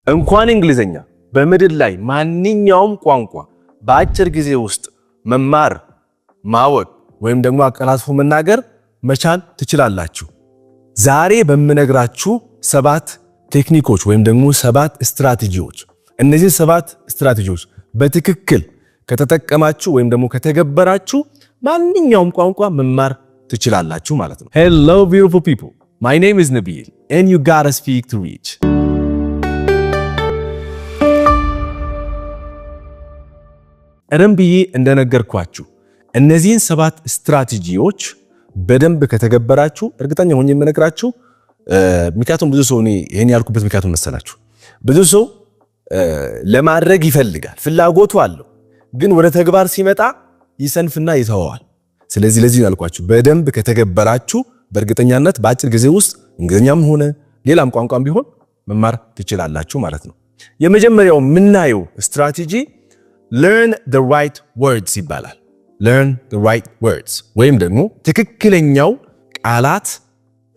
እንኳን እንግሊዘኛ በምድር ላይ ማንኛውም ቋንቋ በአጭር ጊዜ ውስጥ መማር ማወቅ ወይም ደግሞ አቀላጥፎ መናገር መቻል ትችላላችሁ። ዛሬ በመነግራችሁ 7 ቴክኒኮች ወይም ደግሞ 7 ስትራቴጂዎች እነዚህ 7 ስትራቴጂዎች በትክክል ከተጠቀማችሁ ወይም ደግሞ ከተገበራችሁ ማንኛውም ቋንቋ መማር ትችላላችሁ ማለት ነው። Hello beautiful people. My name is Nabil and you gotta speak to reach. ቀደም ብዬ እንደነገርኳችሁ እነዚህን 7 ስትራቴጂዎች በደንብ ከተገበራችሁ እርግጠኛ ሆኜ የምነግራችሁ ምክንያቱም ብዙ ሰው ይሄን ያልኩበት ምክንያቱም መሰላችሁ ብዙ ሰው ለማድረግ ይፈልጋል ፍላጎቱ አለው ግን ወደ ተግባር ሲመጣ ይሰንፍና ይተዋዋል። ስለዚህ ለዚህ ያልኳችሁ በደንብ ከተገበራችሁ በእርግጠኛነት በአጭር ጊዜ ውስጥ እንግሊዘኛም ሆነ ሌላም ቋንቋም ቢሆን መማር ትችላላችሁ ማለት ነው። የመጀመሪያው ምናየው ስትራቴጂ learn the right words ይባላል። learn the right words ወይም ደግሞ ትክክለኛው ቃላት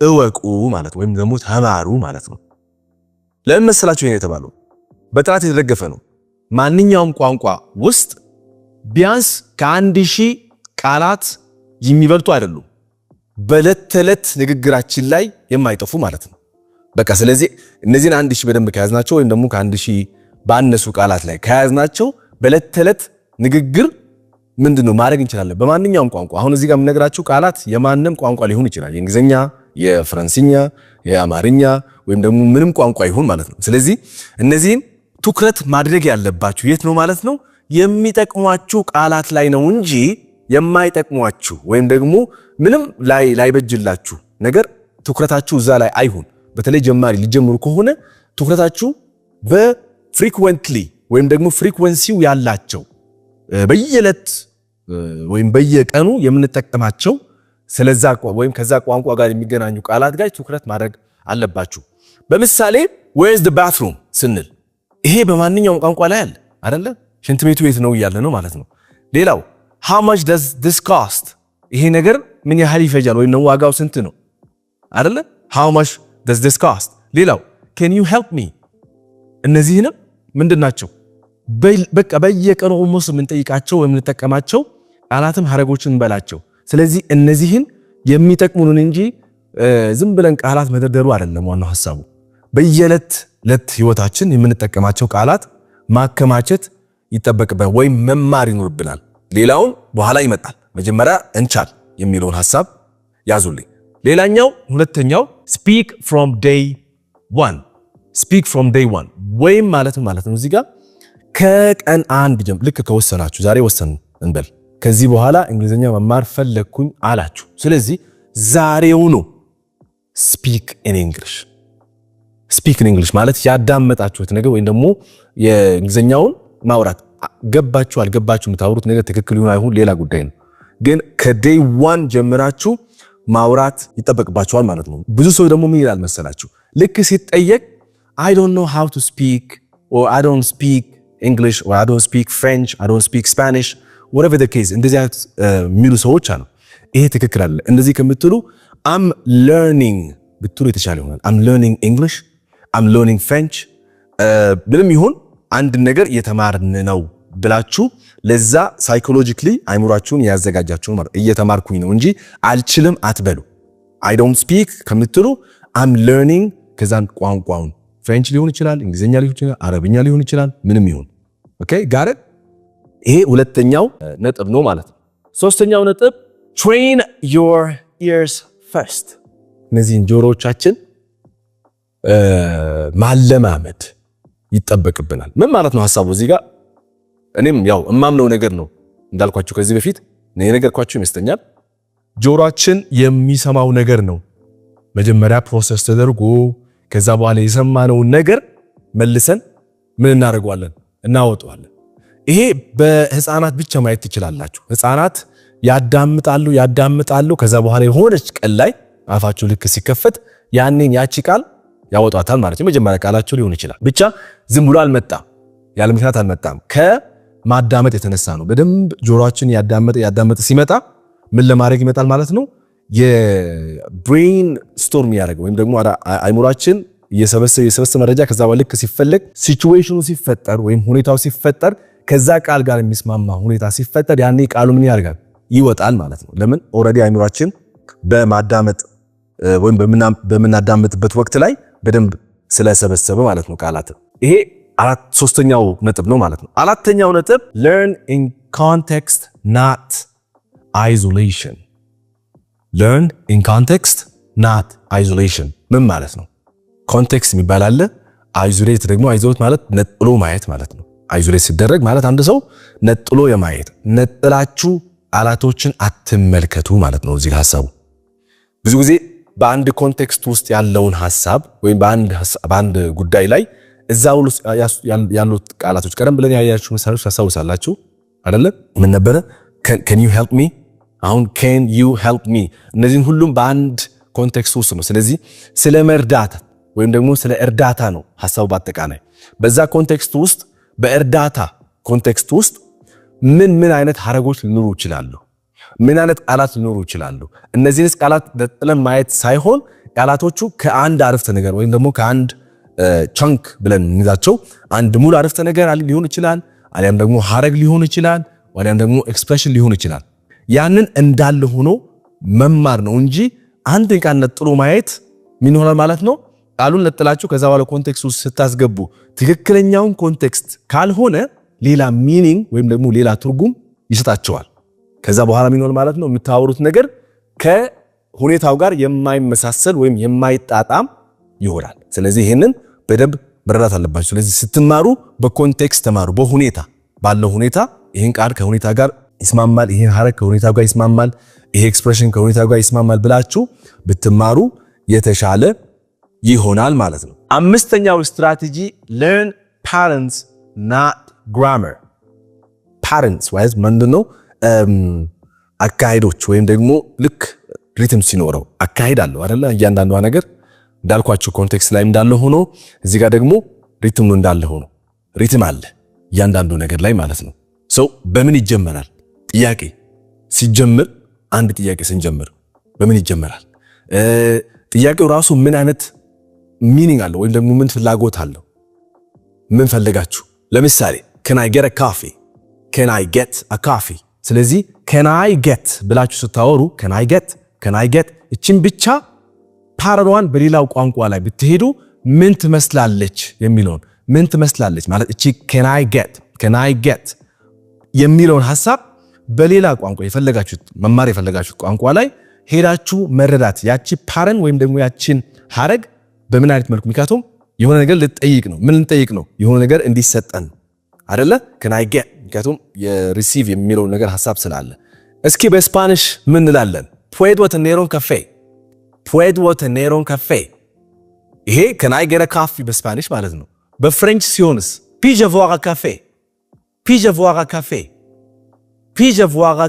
እወቁ ማለት ወይም ደግሞ ተማሩ ማለት ነው። ለምን መሰላችሁ ይሄን የተባለው? በጥናት የተደገፈ ነው። ማንኛውም ቋንቋ ውስጥ ቢያንስ ከ1000 ቃላት የሚበልጡ አይደሉም በዕለት ተዕለት ንግግራችን ላይ የማይጠፉ ማለት ነው። በቃ ስለዚህ እነዚህን 1000 በደንብ ከያዝናቸው ወይም ደግሞ ከ1000 ባነሱ ቃላት ላይ ከያዝናቸው በዕለት ተዕለት ንግግር ምንድነው ማድረግ እንችላለን በማንኛውም ቋንቋ። አሁን እዚህ ጋር የምነግራችሁ ቃላት የማንንም ቋንቋ ሊሆን ይችላል። የእንግሊዘኛ፣ የፍራንሲኛ፣ የአማርኛ ወይም ደግሞ ምንም ቋንቋ ይሁን ማለት ነው። ስለዚህ እነዚህን ትኩረት ማድረግ ያለባችሁ የት ነው ማለት ነው? የሚጠቅሟችሁ ቃላት ላይ ነው እንጂ የማይጠቅሟችሁ ወይም ደግሞ ምንም ላይበጅላችሁ ነገር ትኩረታችሁ እዛ ላይ አይሁን። በተለይ ጀማሪ ሊጀምሩ ከሆነ ትኩረታችሁ በፍሪኩዌንትሊ ወይም ደግሞ ፍሪኩዌንሲው ያላቸው በየዕለት ወይም በየቀኑ የምንጠቀማቸው ስለዛ ወይም ከዛ ቋንቋ ጋር የሚገናኙ ቃላት ጋር ትኩረት ማድረግ አለባችሁ። በምሳሌ where is the bathroom ስንል ይሄ በማንኛውም ቋንቋ ላይ አለ አይደለ? ሽንት ቤቱ የት ነው እያለ ነው ማለት ነው። ሌላው how much does this cost ይሄ ነገር ምን ያህል ይፈጃል ወይም ነው ዋጋው ስንት ነው አይደለ? how much does this cost ሌላው can you help me እነዚህንም ምንድናቸው በቃ በየቀኑ ኦልሞስት የምንጠይቃቸው ወይም የምንጠቀማቸው ቃላትም ሐረጎችን እንበላቸው። ስለዚህ እነዚህን የሚጠቅሙን እንጂ ዝም ብለን ቃላት መደርደሩ አይደለም ዋናው ሐሳቡ። በየዕለት ህይወታችን የምንጠቀማቸው ቃላት ማከማቸት ይጠበቅብናል ወይም መማር ይኖርብናል። ሌላውን በኋላ ይመጣል። መጀመሪያ እንቻል የሚለውን ሐሳብ ያዙልኝ። ሌላኛው ሁለተኛው speak from day one ወይም ማለት ነው እዚህ ጋር ከቀን 1 ጀምሮ ልክ ከወሰናችሁ ዛሬ ወሰን እንበል ከዚህ በኋላ እንግሊዘኛ መማር ፈለኩኝ አላችሁ። ስለዚህ ዛሬውኑ speak in English ማለት ያዳመጣችሁት ነገር ወይም ደግሞ የእንግሊዘኛውን ማውራት ገባችሁ አልገባችሁ የምታወሩት ነገር ትክክል ይሁን አይሁን ሌላ ጉዳይ ነው። ግን ከday 1 ጀምራችሁ ማውራት ይጠበቅባችኋል ማለት ነው። ብዙ ሰው ደግሞ ምን ይላል መሰላችሁ? ልክ ሲጠየቅ I don't know how to speak or I don't speak English or I don't speak French, I don't speak Spanish, whatever the case እንደዚህ አይነት የሚሉ ሰዎች አሉ። ይሄ ትክክል አይደለም። እንደዚህ ከምትሉ I'm learning ብትሉ የተሻለ ይሆናል። I'm learning English, I'm learning French ምንም ይሁን አንድ ነገር እየተማርን ነው ብላችሁ ለዛ ሳይኮሎጂካሊ አይምሯችሁን ያዘጋጃችሁ ማለት እየተማርኩኝ ነው እንጂ አልችልም አትበሉ። I don't speak ከምትሉ I'm learning ከዛን ቋንቋውን ፍሬንች ሊሆን ይችላል፣ እንግሊዘኛ ሊሆን ይችላል፣ አረብኛ ሊሆን ይችላል፣ ምንም ይሁን ኦኬ ጋር ይሄ ሁለተኛው ነጥብ ነው ማለት ነው። ሶስተኛው ነጥብ train your ears first እነዚህን ጆሮዎቻችን ማለማመድ ይጠበቅብናል። ምን ማለት ነው ሐሳቡ እዚህ ጋር? እኔም ያው እማምነው ነገር ነው እንዳልኳችሁ ከዚህ በፊት ነገርኳችሁ ይመስለኛል። ጆሮአችን የሚሰማው ነገር ነው መጀመሪያ ፕሮሰስ ተደርጎ ከዛ በኋላ የሰማነው ነገር መልሰን ምን እናደርጋለን? እናወጣዋለን። ይሄ በህፃናት ብቻ ማየት ትችላላችሁ። ህፃናት ያዳምጣሉ ከዛ በኋላ የሆነች ቀን ላይ አፋቸው ልክ ሲከፈት ያንን ያቺ ቃል ያወጣታል ማለት ነው። መጀመሪያ ቃላቸው ሊሆን ይችላል ብቻ ዝም ብሎ አልመጣም፣ ያለ ምክንያት አልመጣም። ከማዳመጥ የተነሳ ነው። በደንብ ጆሮአችን ያዳመጠ ሲመጣ ምን ለማድረግ ይመጣል ማለት ነው? የብሬን ስቶርም ያደርገው ወይም ደግሞ አይምሯችን የሰበሰበ መረጃ ከዛ በልክ ሲፈልግ ሲቹዌሽኑ ሲፈጠር ወይም ሁኔታው ሲፈጠር ከዛ ቃል ጋር የሚስማማ ሁኔታ ሲፈጠር ያኔ ቃሉ ምን ያደርጋል ይወጣል ማለት ነው። ለምን ኦሬዲ አይምሮአችን በማዳመጥ ወይም በምናዳምጥበት ወቅት ላይ በደንብ ስለሰበሰበ ማለት ነው ቃላት። ይሄ ሶስተኛው ነጥብ ነው ማለት ነው። አራተኛው ነጥብ learn in context not isolation. learn in context not isolation ምን ማለት ነው? ኮንቴክስት የሚባል አለ። አይዞሌት ደግሞ አይዞሌት ማለት ነጥሎ ማየት ማለት ነው። አይዞሌት ሲደረግ ማለት አንድ ሰው ነጥሎ የማየት ነጥላችሁ ቃላቶችን አትመልከቱ ማለት ነው። እዚህ ሐሳቡ ብዙ ጊዜ በአንድ ኮንቴክስት ውስጥ ያለውን ሐሳብ ወይም በአንድ ጉዳይ ላይ እዛው ያሉት ቃላቶች ቀደም ብለን ያያችሁ ምሳሌዎች ታሳውሳላችሁ አይደለ? ምን ነበረ? can you help me? አሁን can you help me እነዚህን ሁሉም በአንድ ኮንቴክስት ውስጥ ነው። ስለዚህ ስለ መርዳት ወይም ደግሞ ስለ እርዳታ ነው ሐሳቡ በአጠቃላይ። በዛ ኮንቴክስት ውስጥ በእርዳታ ኮንቴክስት ውስጥ ምን አይነት ሐረጎች ሊኖሩ ይችላሉ? ምን አይነት ቃላት ሊኖሩ ይችላሉ? እነዚህንስ ቃላት ነጥለን ማየት ሳይሆን ቃላቶቹ ከአንድ አረፍተ ነገር ወይም ደግሞ ከአንድ ቻንክ ብለን እንይዛቸው አንድ ሙሉ አረፍተ ነገር ሊሆን ይችላል፣ አሊያም ደግሞ ሐረግ ሊሆን ይችላል፣ አሊያም ደግሞ ኤክስፕሬሽን ሊሆን ይችላል። ያንን እንዳለ ሆኖ መማር ነው እንጂ አንድ ቃል ነጥሎ ማየት ምን ይሆናል ማለት ነው? ቃሉን ነጥላችሁ ከዛ በኋላ ኮንቴክስት ውስጥ ስታስገቡ ትክክለኛውን ኮንቴክስት ካልሆነ ሌላ ሚኒንግ ወይም ደግሞ ሌላ ትርጉም ይሰጣቸዋል። ከዛ በኋላ ምን ይሆናል ማለት ነው? የምታወሩት ነገር ከሁኔታው ጋር የማይመሳሰል ወይም የማይጣጣም ይሆናል። ስለዚህ ይሄንን በደንብ መረዳት አለባችሁ። ስለዚህ ስትማሩ በኮንቴክስት ተማሩ። በሁኔታ ባለው ሁኔታ ይሄን ቃል ከሁኔታ ጋር ይስማማል፣ ይሄን ሐረግ ከሁኔታው ጋር ይስማማል፣ ይሄ ኤክስፕሬሽን ከሁኔታው ጋር ይስማማል ብላችሁ ብትማሩ የተሻለ ይሆናል ማለት ነው። አምስተኛው ስትራቴጂ learn patterns not grammar. patterns ወይስ ምንድነው? አካሄዶች ወይም ደግሞ ልክ ሪትም ሲኖረው አካሄድ አለው አይደለ? እያንዳንዷ ነገር እንዳልኳችሁ ኮንቴክስት ላይ እንዳለ ሆኖ እዚህ ጋር ደግሞ ሪትም ነው እንዳለ ሆኖ ሪትም አለ እያንዳንዱ ነገር ላይ ማለት ነው። ሰው በምን ይጀመራል? ጥያቄ ሲጀምር አንድ ጥያቄ ስንጀምር በምን ይጀመራል? ጥያቄው ራሱ ምን አይነት ሚኒንግ አለው ወይም ደግሞ ምን ፍላጎት አለው? ምን ፈልጋችሁ? ለምሳሌ can I get a coffee? can I get a coffee? ስለዚህ can I get ብላችሁ ስታወሩ can I get እቺን ብቻ ፓራሏን በሌላው ቋንቋ ላይ ብትሄዱ ምን ትመስላለች የሚለውን ምን ትመስላለች ማለት እቺ can I get የሚለውን ሐሳብ በሌላ ቋንቋ የፈለጋችሁት መማር የፈለጋችሁት ቋንቋ ላይ ሄዳችሁ መረዳት ያቺ ፓረን ወይም ደግሞ ያቺን ሐረግ በምን አይነት መልኩ ምክንያቱም የሆነ ነገር ልጠይቅ ነው። ምን ልጠይቅ ነው? የሆነ ነገር እንዲሰጠን አይደለ? can I get ምክንያቱም የሪሲቭ የሚለው ነገር ሐሳብ ስላለ። እስኪ በስፓኒሽ ምን እንላለን? puedo tener un café ይሄ can I get a coffee በስፓኒሽ ማለት ነው። በፍሬንች ሲሆንስ puis-je voir un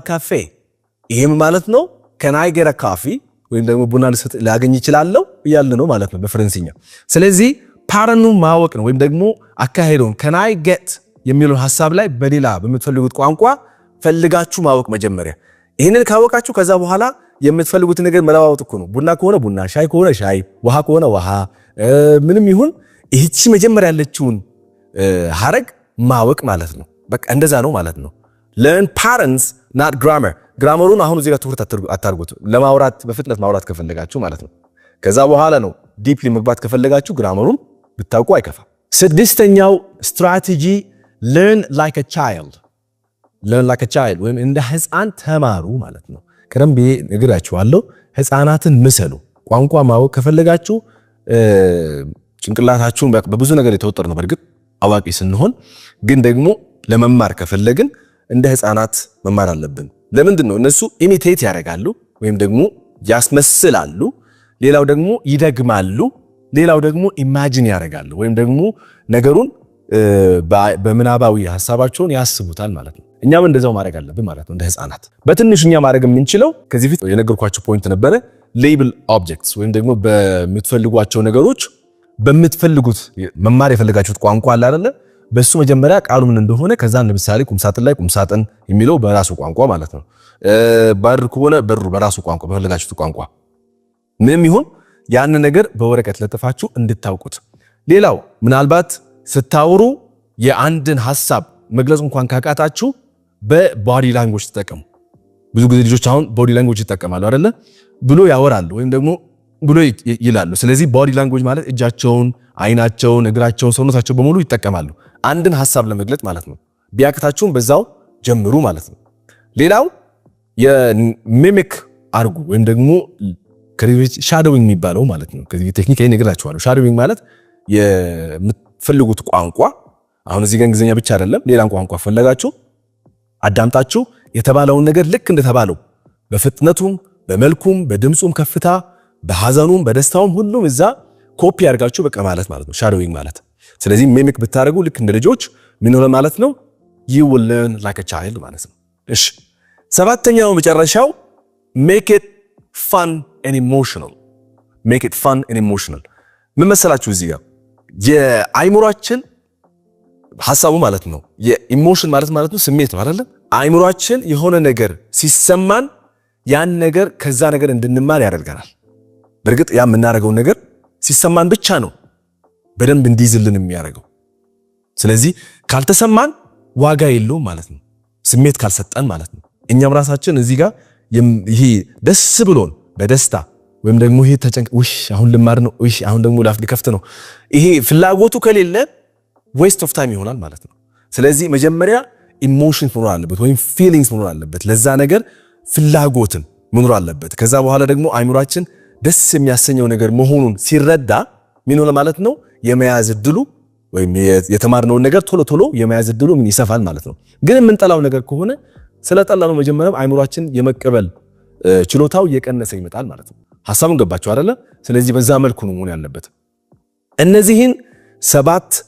café ይሄም ማለት ነው can I get a coffee ወይም ደግሞ ቡና ላገኝ ይችላልው እያለ ነው ማለት ነው በፍሬንሲኛ። ስለዚህ ፓረኑ ማወቅ ነው ወይም ደግሞ አካሄዱን can I get የሚለው ሐሳብ ላይ በሌላ በምትፈልጉት ቋንቋ ፈልጋችሁ ማወቅ መጀመሪያ። ይሄንን ካወቃችሁ ከዛ በኋላ የምትፈልጉት ነገር መለዋወጥ እኮ ነው። ቡና ከሆነ ቡና፣ ሻይ ከሆነ ሻይ፣ ውሃ ከሆነ ውሃ፣ ምንም ይሁን ይህቺ መጀመሪያ ያለችውን ሐረግ ማወቅ ማለት ነው። በቃ እንደዛ ነው ማለት ነው። learn patterns not grammar. ግራመሩን አሁን እዚህ ጋር ትኩረት አታርጉት። ለማውራት በፍጥነት ማውራት ከፈለጋችሁ ማለት ነው። ከዛ በኋላ ነው ዲፕሊ መግባት ከፈለጋችሁ ግራመሩን ብታውቁ አይከፋም። ስድስተኛው ስትራቴጂ learn like a child ወይም እንደ ህፃን ተማሩ ማለት ነው። ቀደም ብዬ ነግራችኋለሁ። ህፃናትን ምሰሉ። ቋንቋ ማወቅ ከፈለጋችሁ ጭንቅላታችሁን በብዙ ነገር የተወጠረ ነው። በርግጥ አዋቂ ስንሆን ግን ደግሞ ለመማር ከፈለግን እንደ ህፃናት መማር አለብን። ለምንድን ነው? እነሱ ኢሚቴት ያደርጋሉ ወይም ደግሞ ያስመስላሉ። ሌላው ደግሞ ይደግማሉ። ሌላው ደግሞ ኢማጂን ያደርጋሉ ወይም ደግሞ ነገሩን በምናባዊ ሐሳባቸውን ያስቡታል ማለት ነው። እኛም እንደዛው ማድረግ አለብን ማለት ነው። እንደ ህፃናት በትንሽኛ ማድረግ የምንችለው ከዚህ ፊት የነገርኳችሁ ፖይንት ነበረ። ሌብል ኦብጀክትስ ወይም ደግሞ በምትፈልጓቸው ነገሮች በምትፈልጉት መማር የፈለጋችሁት ቋንቋ አለ አይደለ? በሱ መጀመሪያ ቃሉ ምን እንደሆነ ከዛ ለምሳሌ ቁምሳጥን ላይ ቁምሳጥን የሚለው በራሱ ቋንቋ ማለት ነው። በር ከሆነ በሩ በራሱ ቋንቋ በፈለጋችሁት ቋንቋ ምንም ይሁን ያን ነገር በወረቀት ለጥፋችሁ እንድታውቁት። ሌላው ምናልባት ስታወሩ የአንድን ሐሳብ መግለጽ እንኳን ካቃታችሁ በቦዲ ላንጉዌጅ ተጠቀሙ። ብዙ ጊዜ ልጆች አሁን ቦዲ ላንጉዌጅ ይጠቀማሉ አይደለ? ብሎ ያወራሉ ወይም ደግሞ ብሎ ይላሉ። ስለዚህ ቦዲ ላንጉዌጅ ማለት እጃቸውን፣ አይናቸውን፣ እግራቸውን፣ ሰውነታቸው በሙሉ ይጠቀማሉ አንድን ሐሳብ ለመግለጽ ማለት ነው። ቢያቅታችሁም በዛው ጀምሩ ማለት ነው። ሌላው የሚሚክ አርጉ ወይም ደግሞ ሻዶዊንግ የሚባለው ማለት ነው። ከዚህ ቴክኒክ እነግራችኋለሁ። ሻዶዊንግ ማለት የምትፈልጉት ቋንቋ አሁን እዚህ ጋር እንግሊዝኛ ብቻ አይደለም፣ ሌላን ቋንቋ ፈለጋችሁ አዳምጣችሁ የተባለውን ነገር ልክ እንደተባለው በፍጥነቱም በመልኩም በድምጹም ከፍታ በሐዘኑም በደስታውም ሁሉም እዛ ኮፒ አድርጋችሁ በቃ ማለት ነው ሻዶዊንግ ማለት። ስለዚህ ሚሚክ ብታደርጉ ልክ እንደ ልጆች ምን ሆነ ማለት ነው? you will learn like a child ማለት ነው። እሺ ሰባተኛው መጨረሻው make it fun and emotional make it fun and emotional ምን መሰላችሁ? እዚህ ጋር የአይምሮአችን ሐሳቡ ማለት ነው የኢሞሽን ማለት ነው ስሜት ነው አይደል? አይምሮአችን የሆነ ነገር ሲሰማን ያን ነገር ከዛ ነገር እንድንማር ያደርጋል። በእርግጥ ያ የምናደርገው ነገር ሲሰማን ብቻ ነው በደንብ እንዲይዝልን የሚያደርገው። ስለዚህ ካልተሰማን ዋጋ የለውም ማለት ነው፣ ስሜት ካልሰጠን ማለት ነው። እኛም ራሳችን እዚህ ጋር ይሄ ደስ ብሎን በደስታ ወይም ደግሞ ይሄ ውሽ አሁን ልማር ነው ውሽ አሁን ደግሞ ላፍ ሊከፍት ነው ይሄ ፍላጎቱ ከሌለ ዌስት ኦፍ ታይም ይሆናል ማለት ነው። ስለዚህ መጀመሪያ ኢሞሽን መኖር አለበት ወይም ፊሊንግስ መኖር አለበት፣ ለዛ ነገር ፍላጎትን መኖር አለበት። ከዛ በኋላ ደግሞ አይምሮአችን ደስ የሚያሰኘው ነገር መሆኑን ሲረዳ ምን ሆነ ማለት ነው የመያዝ እድሉ ወይም የተማርነውን ነገር ቶሎ ቶሎ የመያዝ እድሉ ምን ይሰፋል ማለት ነው። ግን የምንጠላው ነገር ከሆነ ስለጠላነው መጀመሪያ አይምሮአችን የመቀበል ችሎታው እየቀነሰ ይመጣል ማለት ነው። ሐሳቡን ገባችሁ አይደለ? ስለዚህ በዛ መልኩ ነው መሆን ያለበት። እነዚህን 7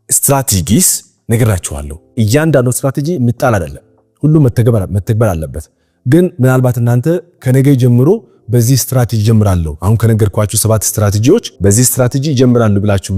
ስትራቴጂስ ነግራችኋለሁ። እያንዳንዱ ስትራቴጂ ምጣል አይደለም፣ ሁሉም መተግበር አለበት። ግን ምናልባት እናንተ ከነገ ጀምሮ በዚህ ስትራቴጂ ጀምራለሁ አሁን ከነገርኳችሁ 7 ስትራቴጂዎች በዚህ ስትራቴጂ ጀምራለሁ ብላችሁ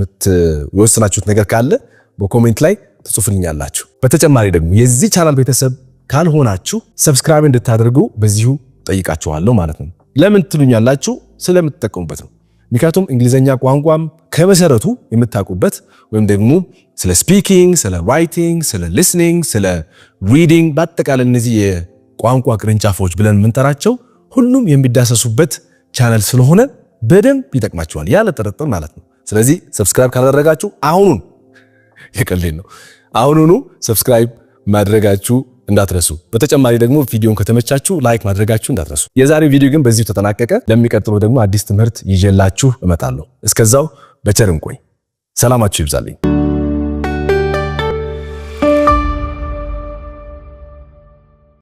የወሰናችሁት ነገር ካለ በኮሜንት ላይ ትጽፉልኛላችሁ። በተጨማሪ ደግሞ የዚህ ቻናል ቤተሰብ ካልሆናችሁ ሰብስክራይብ እንድታደርጉ በዚሁ ጠይቃችኋለሁ ማለት ነው። ለምን ትሉኛላችሁ? ስለምትጠቀሙበት ነው። ምክንያቱም እንግሊዘኛ ቋንቋም ከመሰረቱ የምታውቁበት ወይም ደግሞ ስለ ስፒኪንግ፣ ስለ ራይቲንግ፣ ስለ ሊስኒንግ፣ ስለ ሪዲንግ በአጠቃላይ እነዚህ የቋንቋ ቅርንጫፎች ብለን የምንጠራቸው ሁሉም የሚዳሰሱበት ቻናል ስለሆነ በደንብ ይጠቅማችኋል ያለ ጥርጥር ማለት ነው። ስለዚህ ሰብስክራይብ ካላደረጋችሁ አሁኑኑ ሰብስክራይብ ማድረጋችሁ እንዳትረሱ። በተጨማሪ ደግሞ ቪዲዮን ከተመቻችሁ ላይክ ማድረጋችሁ እንዳትረሱ። የዛሬው ቪዲዮ ግን በዚሁ ተጠናቀቀ። ለሚቀጥለው ደግሞ አዲስ ትምህርት ይዤላችሁ እመጣለሁ። እስከዛው በቸር እንቆይ። ሰላማችሁ ይብዛልኝ።